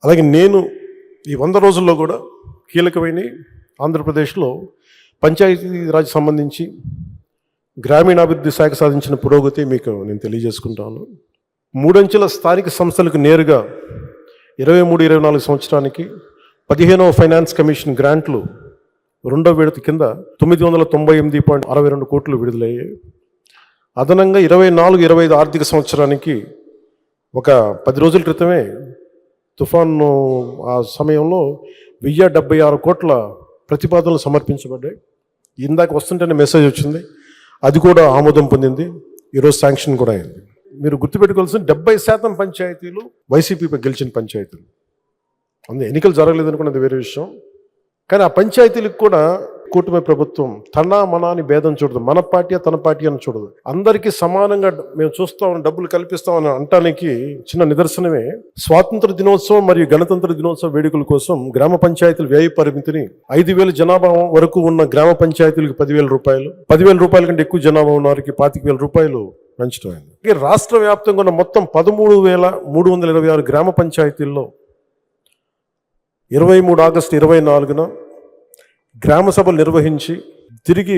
అలాగే నేను ఈ 100 రోజుల్లో కూడా కీలకమైన ఆంధ్రప్రదేశ్లో పంచాయతీరాజ్ సంబంధించి గ్రామీణాభివృద్ధి శాఖ సాధించిన పురోగతి మీకు నేను తెలియజేసుకుంటాను. 3 అంచెల స్థానిక సంస్థలకు నేరుగా 23-24 సంవత్సరానికి 15వ ఫైనాన్స్ కమిషన్ గ్రాంట్లు 2వ విడత కింద 998.62 కోట్లు విడుదలయ్యాయి. అదనంగా 24-25 ఆర్థిక సంవత్సరానికి ఒక 10 రోజుల క్రితమే తుఫాను ఆ సమయంలో 1076 కోట్ల ప్రతిపాదనలు సమర్పించబడ్డాయి. ఇందాక వస్తుంటేనే మెసేజ్ వచ్చింది, అది కూడా ఆమోదం పొందింది, ఈరోజు శాంక్షన్ కూడా అయింది. మీరు గుర్తుపెట్టుకోవాల్సిన 70% పంచాయతీలు వైసీపీ గెలిచిన పంచాయతీలు. ఎన్నికలు జరగలేదు అనుకున్నది వేరే విషయం. కానీ ఆ పంచాయతీలకు కూడా కూటమి ప్రభుత్వం తన మన అని భేదం చూడదు, మన పార్టీ తన పార్టీ అని చూడదు. అందరికీ సమానంగా మేము చూస్తామని, డబ్బులు కల్పిస్తామని అనటానికి చిన్న నిదర్శనమే స్వాతంత్ర దినోత్సవం మరియు గణతంత్ర దినోత్సవ వేడుకల కోసం గ్రామ పంచాయతీల వ్యయ పరిమితిని 5,000 జనాభా వరకు ఉన్న గ్రామ పంచాయతీలకు 10,000 రూపాయలు, 10,000 రూపాయల కంటే ఎక్కువ జనాభా ఉన్న వారికి 25,000 రూపాయలు పెంచడం అయింది. రాష్ట్ర వ్యాప్తంగా ఉన్న మొత్తం 13,326 గ్రామ పంచాయతీల్లో 23 ఆగస్టు 24న గ్రామ సభలు నిర్వహించి తిరిగి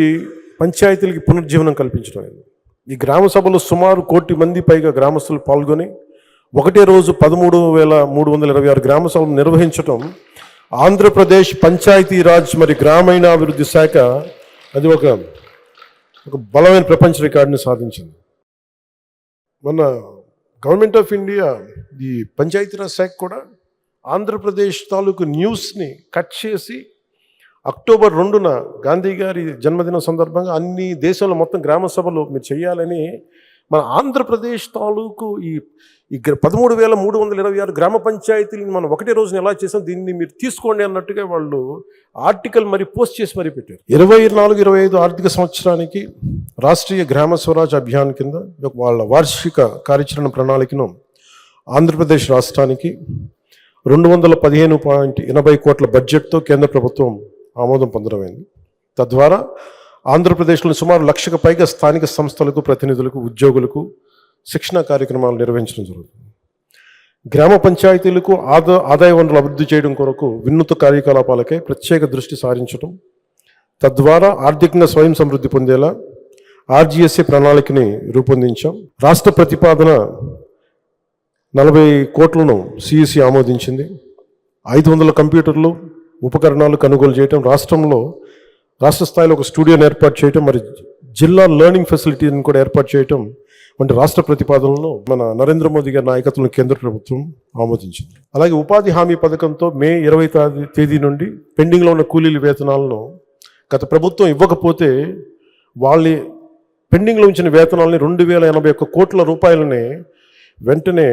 పంచాయతీలకి పునర్జీవనం కల్పించడం. ఈ గ్రామ సభలో సుమారు 1 కోటి మంది పైగా గ్రామస్తులు పాల్గొని ఒకటే రోజు 13,326 గ్రామ సభలు నిర్వహించడం ఆంధ్రప్రదేశ్ పంచాయతీరాజ్ మరి గ్రామీణాభివృద్ధి శాఖ అది ఒక బలమైన ప్రపంచ రికార్డుని సాధించింది. మన గవర్నమెంట్ ఆఫ్ ఇండియా ఈ పంచాయతీరాజ్ శాఖ కూడా ఆంధ్రప్రదేశ్ తాలూకు న్యూస్ని కట్ చేసి అక్టోబర్ 2న గాంధీ గారి జన్మదినం సందర్భంగా అన్ని దేశంలో మొత్తం గ్రామ సభలు మీరు చేయాలని మన ఆంధ్రప్రదేశ్ తాలూకు ఈ 13,326 గ్రామ పంచాయతీలను మనం ఒకటే రోజున ఎలా చేసాం, దీన్ని మీరు తీసుకోండి అన్నట్టుగా వాళ్ళు ఆర్టికల్ మరి పోస్ట్ చేసి మరీ పెట్టారు. 24-25 ఆర్థిక సంవత్సరానికి రాష్ట్రీయ గ్రామ స్వరాజ్ అభియాన్ కింద వాళ్ళ వార్షిక కార్యాచరణ ప్రణాళికను ఆంధ్రప్రదేశ్ రాష్ట్రానికి 215.80 కోట్ల బడ్జెట్తో కేంద్ర ప్రభుత్వం ఆమోదం పొందడమైంది. తద్వారా ఆంధ్రప్రదేశ్లో సుమారు 1,00,000కు పైగా స్థానిక సంస్థలకు, ప్రతినిధులకు, ఉద్యోగులకు శిక్షణా కార్యక్రమాలు నిర్వహించడం జరుగుతుంది. గ్రామ పంచాయతీలకు ఆదాయ వనరులు అభివృద్ధి చేయడం కొరకు వినూత్న కార్యకలాపాలకై ప్రత్యేక దృష్టి సారించడం, తద్వారా ఆర్థికంగా స్వయం సమృద్ధి పొందేలా RGSA ప్రణాళికని రూపొందించాం. రాష్ట్ర ప్రతిపాదన 40 కోట్లను CEC ఆమోదించింది. 500 కంప్యూటర్లు, ఉపకరణాలు కొనుగోలు చేయటం, రాష్ట్ర స్థాయిలో ఒక స్టూడియోని ఏర్పాటు చేయటం, మరి జిల్లా లెర్నింగ్ ఫెసిలిటీని కూడా ఏర్పాటు చేయటం వంటి రాష్ట్ర ప్రతిపాదనలను మన నరేంద్ర మోదీ గారి నాయకత్వంలో కేంద్ర ప్రభుత్వం ఆమోదించింది. అలాగే ఉపాధి హామీ పథకంతో మే 20వ తేదీ నుండి పెండింగ్లో ఉన్న కూలీల వేతనాలను గత ప్రభుత్వం ఇవ్వకపోతే వాళ్ళ పెండింగ్లో ఉంచిన వేతనాలని 2,081 కోట్ల రూపాయలని వెంటనే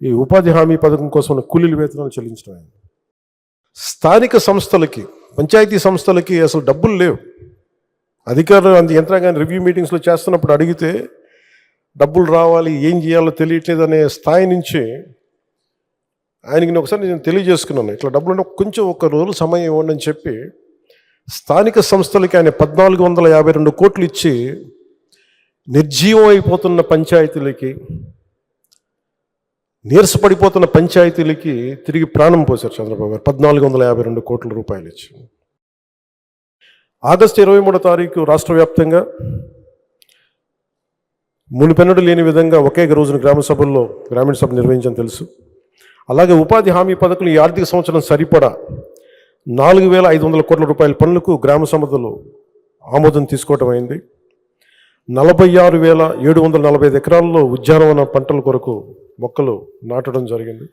ఈ ఉపాధి హామీ పథకం కోసం కూలీల వేతనాలు చెల్లించడం. స్థానిక సంస్థలకి, పంచాయతీ సంస్థలకి అసలు డబ్బులు లేవు. అధికారులు యంత్రాంగాన్ని రివ్యూ మీటింగ్స్లో చేస్తున్నప్పుడు అడిగితే డబ్బులు రావాలి, ఏం చేయాలో తెలియట్లేదు అనే స్థాయి నుంచి ఆయనకి ఒకసారి నేను తెలియజేసుకున్నాను, ఇట్లా డబ్బులు కొంచెం 1 రోజు సమయం ఇవ్వండి అని చెప్పి స్థానిక సంస్థలకి ఆయన 1,452 కోట్లు ఇచ్చి నిర్జీవం అయిపోతున్న పంచాయతీలకి, నీరసపడిపోతున్న పంచాయతీలకి తిరిగి ప్రాణం పోశారు చంద్రబాబు గారు 1,452 కోట్ల రూపాయలు ఇచ్చి. ఆగస్టు 23వ తారీఖు రాష్ట్ర వ్యాప్తంగా మునిపెన్నడూ లేని విధంగా ఒకే రోజున గ్రామ సభల్లో గ్రామీణ సభ నిర్వహించని తెలుసు. అలాగే ఉపాధి హామీ పథకం ఈ ఆర్థిక సంవత్సరం సరిపడా 4,500 కోట్ల రూపాయల పనులకు గ్రామ సభలు ఆమోదం తీసుకోవటం అయింది. 46,745 ఎకరాల్లో ఉద్యానవన పంటల కొరకు మొక్కలు నాటడం జరిగింది.